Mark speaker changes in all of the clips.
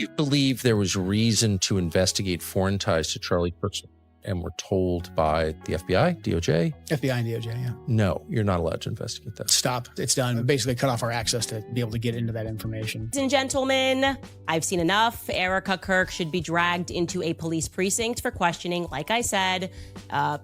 Speaker 1: You believe there was reason to investigate foreign ties to Charlie Kirk and were told by the FBI, DOJ?
Speaker 2: FBI and DOJ, yeah.
Speaker 1: No, you're not allowed to investigate that.
Speaker 2: Stop. It's done. Basically cut off our access to be able to get into that information.
Speaker 3: Ladies and gentlemen, I've seen enough. Erika Kirk should be dragged into a police precinct for questioning. Like I said,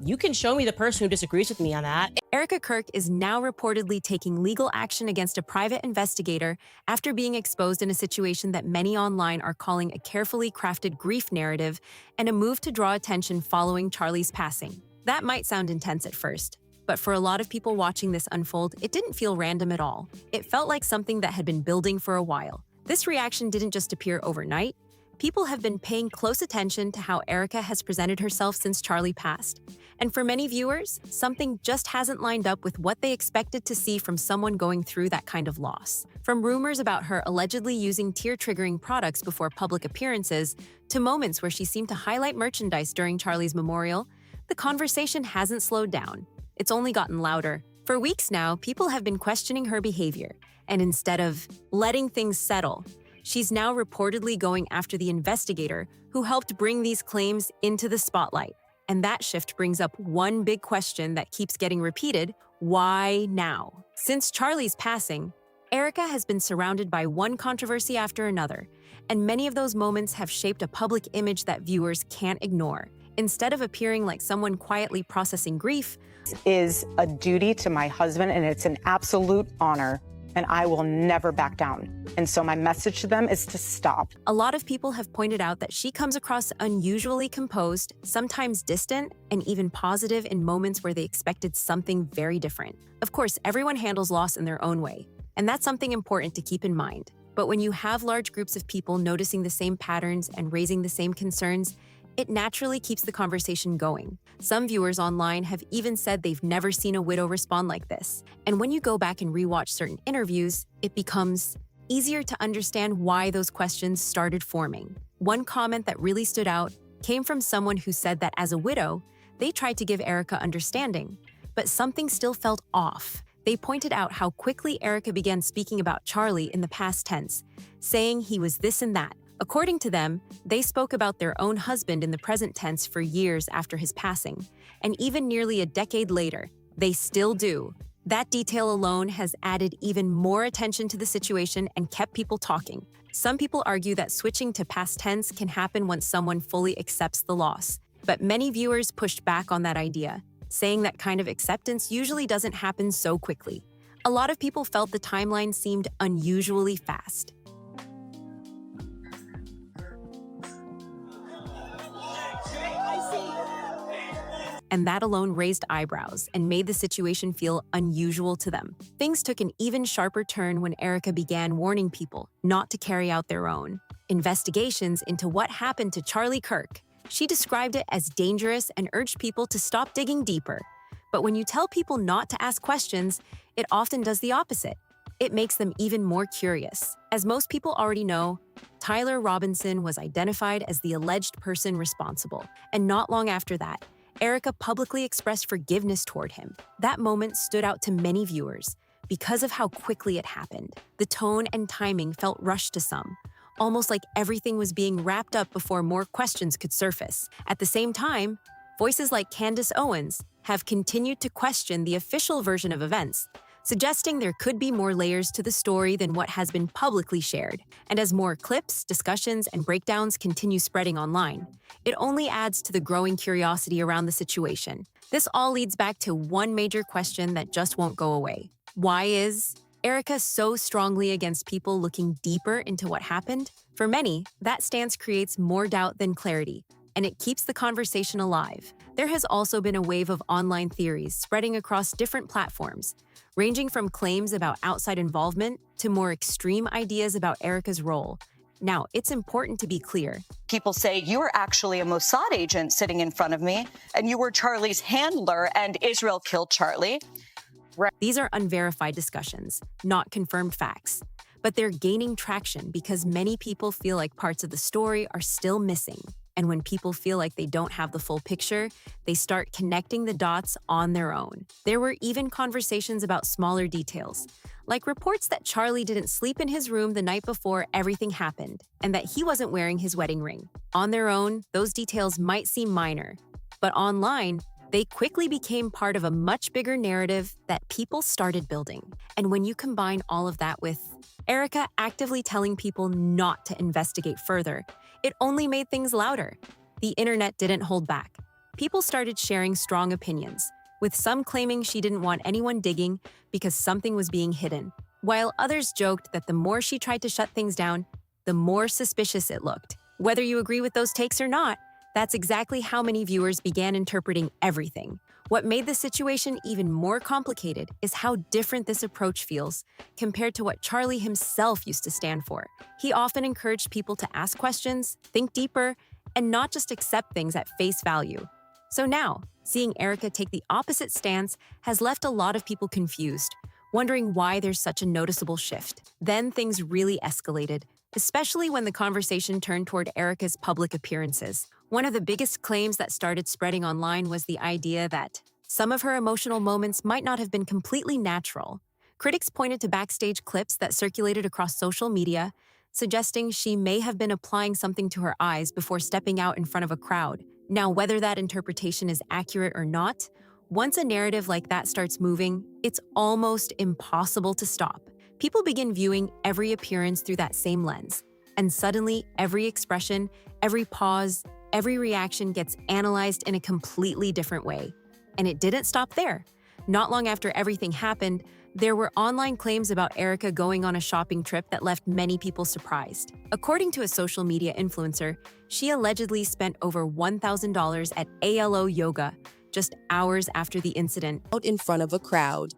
Speaker 3: you can show me the person who disagrees with me on that.
Speaker 4: Erika Kirk is now reportedly taking legal action against a private investigator after being exposed in a situation that many online are calling a carefully crafted grief narrative and a move to draw attention following Charlie's passing. That might sound intense at first, but for a lot of people watching this unfold, it didn't feel random at all. It felt like something that had been building for a while. This reaction didn't just appear overnight. People have been paying close attention to how Erika has presented herself since Charlie passed. And for many viewers, something just hasn't lined up with what they expected to see from someone going through that kind of loss. From rumors about her allegedly using tear-triggering products before public appearances, to moments where she seemed to highlight merchandise during Charlie's memorial, the conversation hasn't slowed down. It's only gotten louder. For weeks now, people have been questioning her behavior, and instead of letting things settle, she's now reportedly going after the investigator who helped bring these claims into the spotlight. And that shift brings up one big question that keeps getting repeated: why now? Since Charlie's passing, Erika has been surrounded by one controversy after another, and many of those moments have shaped a public image that viewers can't ignore. Instead of appearing like someone quietly processing grief,
Speaker 5: is a duty to my husband, and it's an absolute honor, and I will never back down. And so my message to them is to stop.
Speaker 4: a lot of people have pointed out that she comes across unusually composed, sometimes distant, and even positive in moments where they expected something very different. Of course, everyone handles loss in their own way, and that's something important to keep in mind. But when you have large groups of people noticing the same patterns and raising the same concerns, it naturally keeps the conversation going. Some viewers online have even said they've never seen a widow respond like this. And when you go back and rewatch certain interviews, it becomes easier to understand why those questions started forming. One comment that really stood out came from someone who said that as a widow, they tried to give Erika understanding, but something still felt off. They pointed out how quickly Erika began speaking about Charlie in the past tense, saying he was this and that. According to them, they spoke about their own husband in the present tense for years after his passing, and even nearly a decade later, they still do. That detail alone has added even more attention to the situation and kept people talking. Some people argue that switching to past tense can happen once someone fully accepts the loss, but many viewers pushed back on that idea, saying that kind of acceptance usually doesn't happen so quickly. A lot of people felt the timeline seemed unusually fast. And that alone raised eyebrows and made the situation feel unusual to them. Things took an even sharper turn when Erika began warning people not to carry out their own investigations into what happened to Charlie Kirk. She described it as dangerous and urged people to stop digging deeper. But when you tell people not to ask questions, it often does the opposite. It makes them even more curious. As most people already know, Tyler Robinson was identified as the alleged person responsible, and not long after that, Erika publicly expressed forgiveness toward him. That moment stood out to many viewers because of how quickly it happened. The tone and timing felt rushed to some, almost like everything was being wrapped up before more questions could surface. At the same time, voices like Candace Owens have continued to question the official version of events, suggesting there could be more layers to the story than what has been publicly shared. And as more clips, discussions, and breakdowns continue spreading online, it only adds to the growing curiosity around the situation. This all leads back to one major question that just won't go away. Why is Erika so strongly against people looking deeper into what happened? For many, that stance creates more doubt than clarity, and it keeps the conversation alive. There has also been a wave of online theories spreading across different platforms, ranging from claims about outside involvement to more extreme ideas about Erika's role. Now, it's important to be clear.
Speaker 5: People say, you were actually a Mossad agent sitting in front of me, and you were Charlie's handler, and Israel killed Charlie.
Speaker 4: These are unverified discussions, not confirmed facts. But they're gaining traction because many people feel like parts of the story are still missing. And when people feel like they don't have the full picture, they start connecting the dots on their own. There were even conversations about smaller details, like reports that Charlie didn't sleep in his room the night before everything happened, and that he wasn't wearing his wedding ring. On their own, those details might seem minor, but online, they quickly became part of a much bigger narrative that people started building. And when you combine all of that with Erika actively telling people not to investigate further, it only made things louder. The internet didn't hold back. People started sharing strong opinions, with some claiming she didn't want anyone digging because something was being hidden, while others joked that the more she tried to shut things down, the more suspicious it looked. Whether you agree with those takes or not, that's exactly how many viewers began interpreting everything. What made the situation even more complicated is how different this approach feels compared to what Charlie himself used to stand for. He often encouraged people to ask questions, think deeper, and not just accept things at face value. So now, seeing Erika take the opposite stance has left a lot of people confused, wondering why there's such a noticeable shift. Then things really escalated, especially when the conversation turned toward Erika's public appearances. One of the biggest claims that started spreading online was the idea that some of her emotional moments might not have been completely natural. Critics pointed to backstage clips that circulated across social media, suggesting she may have been applying something to her eyes before stepping out in front of a crowd. Now, whether that interpretation is accurate or not, once a narrative like that starts moving, it's almost impossible to stop. People begin viewing every appearance through that same lens, and suddenly every expression, every pause, every reaction gets analyzed in a completely different way. And it didn't stop there. Not long after everything happened, there were online claims about Erika going on a shopping trip that left many people surprised. According to a social media influencer, she allegedly spent over $1,000 at ALO Yoga just hours after the incident,
Speaker 6: out in front of a crowd.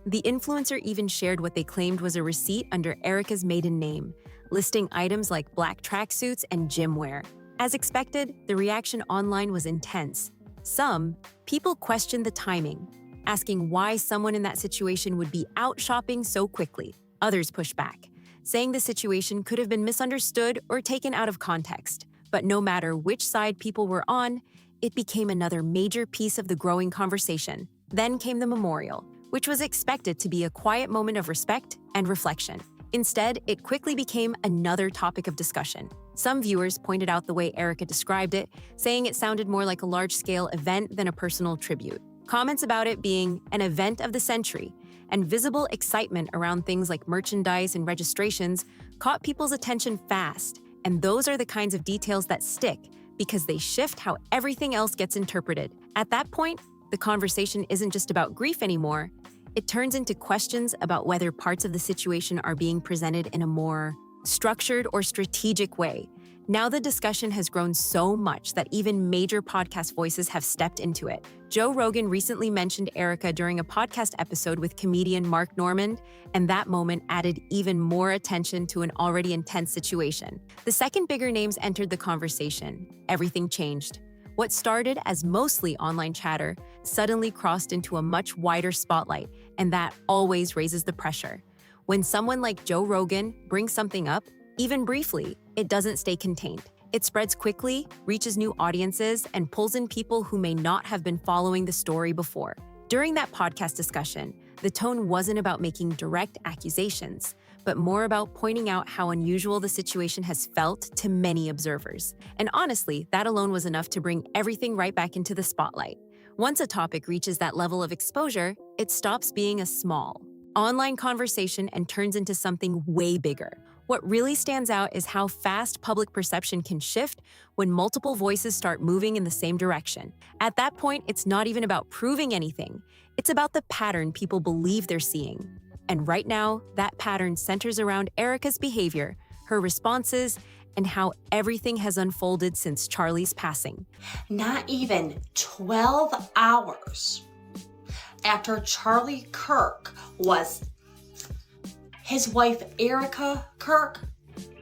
Speaker 4: The influencer even shared what they claimed was a receipt under Erika's maiden name, listing items like black tracksuits and gym wear. As expected, the reaction online was intense. Some people questioned the timing, asking why someone in that situation would be out shopping so quickly. Others pushed back, saying the situation could have been misunderstood or taken out of context. But no matter which side people were on, it became another major piece of the growing conversation. Then came the memorial, which was expected to be a quiet moment of respect and reflection. Instead, it quickly became another topic of discussion. Some viewers pointed out the way Erika described it, saying it sounded more like a large-scale event than a personal tribute. Comments about it being an event of the century and visible excitement around things like merchandise and registrations caught people's attention fast. And those are the kinds of details that stick because they shift how everything else gets interpreted. At that point, the conversation isn't just about grief anymore. It turns into questions about whether parts of the situation are being presented in a more structured or strategic way. Now the discussion has grown so much that even major podcast voices have stepped into it. Joe Rogan recently mentioned Erika during a podcast episode with comedian Mark Normand, and that moment added even more attention to an already intense situation. The second bigger names entered the conversation. Everything changed. What started as mostly online chatter suddenly crossed into a much wider spotlight, and that always raises the pressure. When someone like Joe Rogan brings something up, even briefly, it doesn't stay contained. It spreads quickly, reaches new audiences, and pulls in people who may not have been following the story before. During that podcast discussion, the tone wasn't about making direct accusations, but more about pointing out how unusual the situation has felt to many observers. And honestly, that alone was enough to bring everything right back into the spotlight. Once a topic reaches that level of exposure, it stops being a small online conversation and turns into something way bigger. What really stands out is how fast public perception can shift when multiple voices start moving in the same direction. At that point, it's not even about proving anything. It's about the pattern people believe they're seeing. And right now, that pattern centers around Erika's behavior, her responses, and how everything has unfolded since Charlie's passing.
Speaker 7: Not even 12 hours after Charlie Kirk was his wife, Erika Kirk,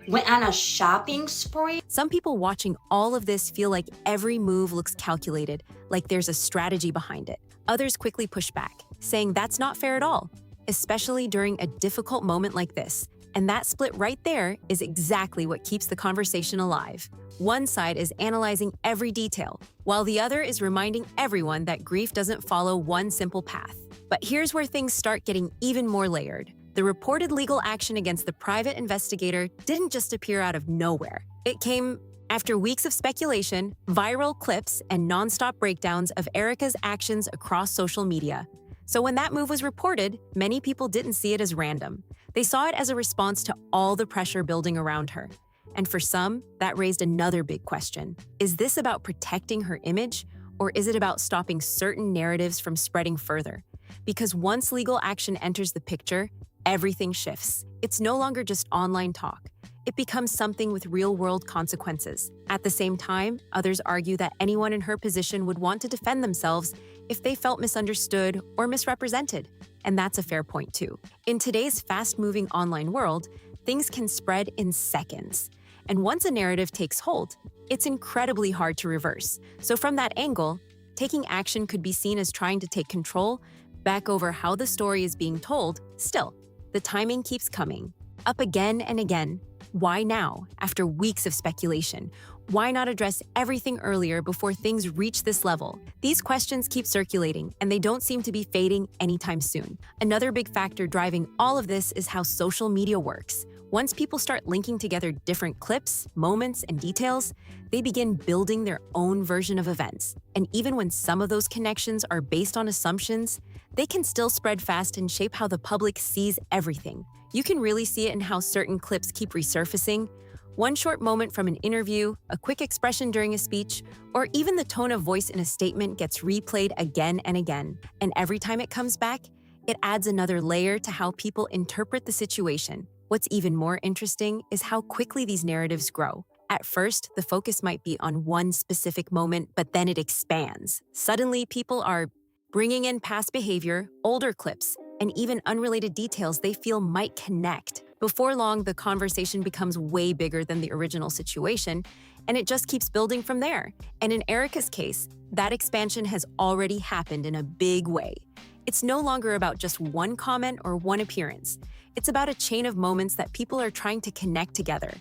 Speaker 7: went on a shopping spree.
Speaker 4: Some people watching all of this feel like every move looks calculated, like there's a strategy behind it. Others quickly push back, saying that's not fair at all, especially during a difficult moment like this. And that split right there is exactly what keeps the conversation alive. One side is analyzing every detail, while the other is reminding everyone that grief doesn't follow one simple path. But here's where things start getting even more layered. The reported legal action against the private investigator didn't just appear out of nowhere. It came after weeks of speculation, viral clips, and nonstop breakdowns of Erika's actions across social media. So when that move was reported, many people didn't see it as random. They saw it as a response to all the pressure building around her. And for some, that raised another big question. Is this about protecting her image, or is it about stopping certain narratives from spreading further? Because once legal action enters the picture, everything shifts. It's no longer just online talk. It becomes something with real-world consequences. At the same time, others argue that anyone in her position would want to defend themselves if they felt misunderstood or misrepresented. And that's a fair point too. In today's fast-moving online world, things can spread in seconds. And once a narrative takes hold, it's incredibly hard to reverse. So from that angle, taking action could be seen as trying to take control back over how the story is being told. Still, the timing keeps coming, up again and again. Why now, after weeks of speculation? Why not address everything earlier before things reach this level? These questions keep circulating, and they don't seem to be fading anytime soon. Another big factor driving all of this is how social media works. Once people start linking together different clips, moments, and details, they begin building their own version of events. And even when some of those connections are based on assumptions, they can still spread fast and shape how the public sees everything. You can really see it in how certain clips keep resurfacing. One short moment from an interview, a quick expression during a speech, or even the tone of voice in a statement gets replayed again and again. And every time it comes back, it adds another layer to how people interpret the situation. What's even more interesting is how quickly these narratives grow. At first, the focus might be on one specific moment, but then it expands. Suddenly, people are bringing in past behavior, older clips, and even unrelated details they feel might connect. Before long, the conversation becomes way bigger than the original situation, and it just keeps building from there. And in Erika's case, that expansion has already happened in a big way. It's no longer about just one comment or one appearance. It's about a chain of moments that people are trying to connect together.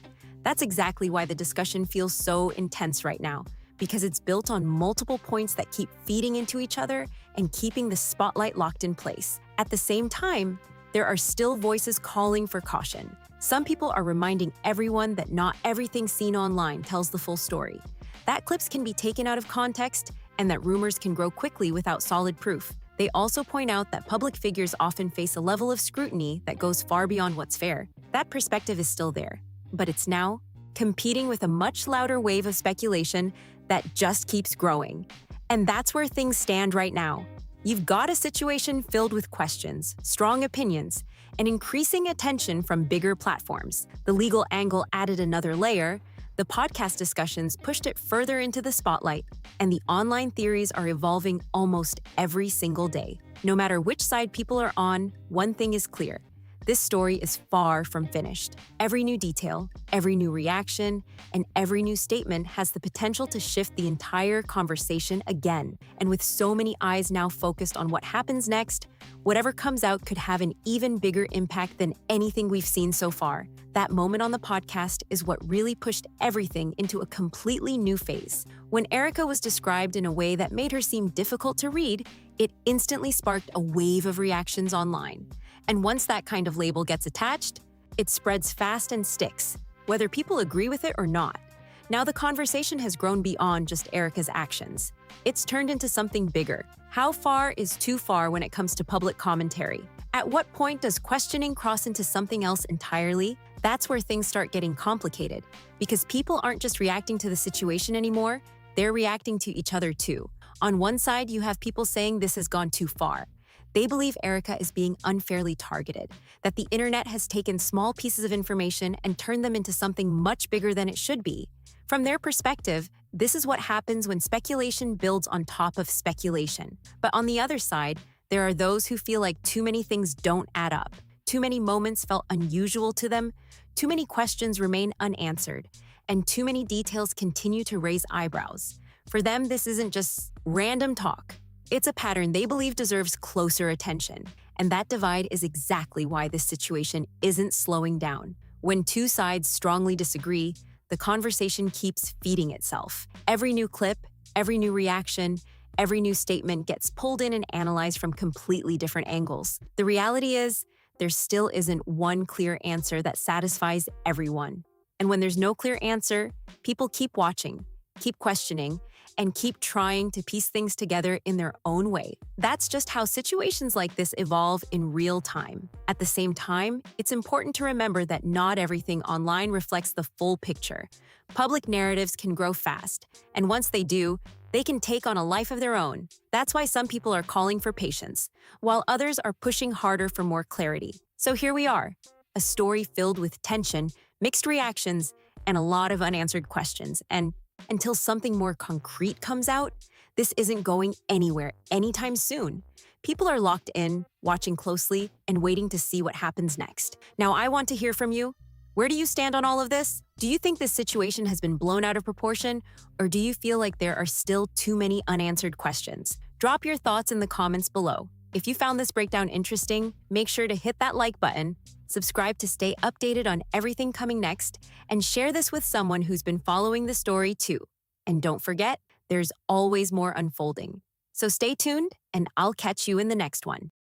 Speaker 4: That's exactly why the discussion feels so intense right now, because it's built on multiple points that keep feeding into each other and keeping the spotlight locked in place. At the same time, there are still voices calling for caution. Some people are reminding everyone that not everything seen online tells the full story, that clips can be taken out of context, and that rumors can grow quickly without solid proof. They also point out that public figures often face a level of scrutiny that goes far beyond what's fair. That perspective is still there, but it's now competing with a much louder wave of speculation that just keeps growing. And that's where things stand right now. You've got a situation filled with questions, strong opinions, and increasing attention from bigger platforms. The legal angle added another layer, the podcast discussions pushed it further into the spotlight, and the online theories are evolving almost every single day. No matter which side people are on, one thing is clear. This story is far from finished. Every new detail, every new reaction, and every new statement has the potential to shift the entire conversation again. And with so many eyes now focused on what happens next, whatever comes out could have an even bigger impact than anything we've seen so far. That moment on the podcast is what really pushed everything into a completely new phase. When Erika was described in a way that made her seem difficult to read, it instantly sparked a wave of reactions online. And once that kind of label gets attached, it spreads fast and sticks, whether people agree with it or not. Now the conversation has grown beyond just Erika's actions. It's turned into something bigger. How far is too far when it comes to public commentary? At what point does questioning cross into something else entirely? That's where things start getting complicated, because people aren't just reacting to the situation anymore, they're reacting to each other too. On one side, you have people saying this has gone too far. They believe Erika is being unfairly targeted, that the internet has taken small pieces of information and turned them into something much bigger than it should be. From their perspective, this is what happens when speculation builds on top of speculation. But on the other side, there are those who feel like too many things don't add up. Too many moments felt unusual to them, too many questions remain unanswered, and too many details continue to raise eyebrows. For them, this isn't just random talk. It's a pattern they believe deserves closer attention. And that divide is exactly why this situation isn't slowing down. When two sides strongly disagree, the conversation keeps feeding itself. Every new clip, every new reaction, every new statement gets pulled in and analyzed from completely different angles. The reality is, there still isn't one clear answer that satisfies everyone. And when there's no clear answer, people keep watching, keep questioning, and keep trying to piece things together in their own way. That's just how situations like this evolve in real time. At the same time, it's important to remember that not everything online reflects the full picture. Public narratives can grow fast, and once they do, they can take on a life of their own. That's why some people are calling for patience, while others are pushing harder for more clarity. So here we are, a story filled with tension, mixed reactions, and a lot of unanswered questions. And until something more concrete comes out, this isn't going anywhere anytime soon. People are locked in, watching closely, and waiting to see what happens next. Now, I want to hear from you. Where do you stand on all of this? Do you think this situation has been blown out of proportion, or do you feel like there are still too many unanswered questions? Drop your thoughts in the comments below. If you found this breakdown interesting, make sure to hit that like button, subscribe to stay updated on everything coming next, and share this with someone who's been following the story too. And don't forget, there's always more unfolding. So stay tuned, and I'll catch you in the next one.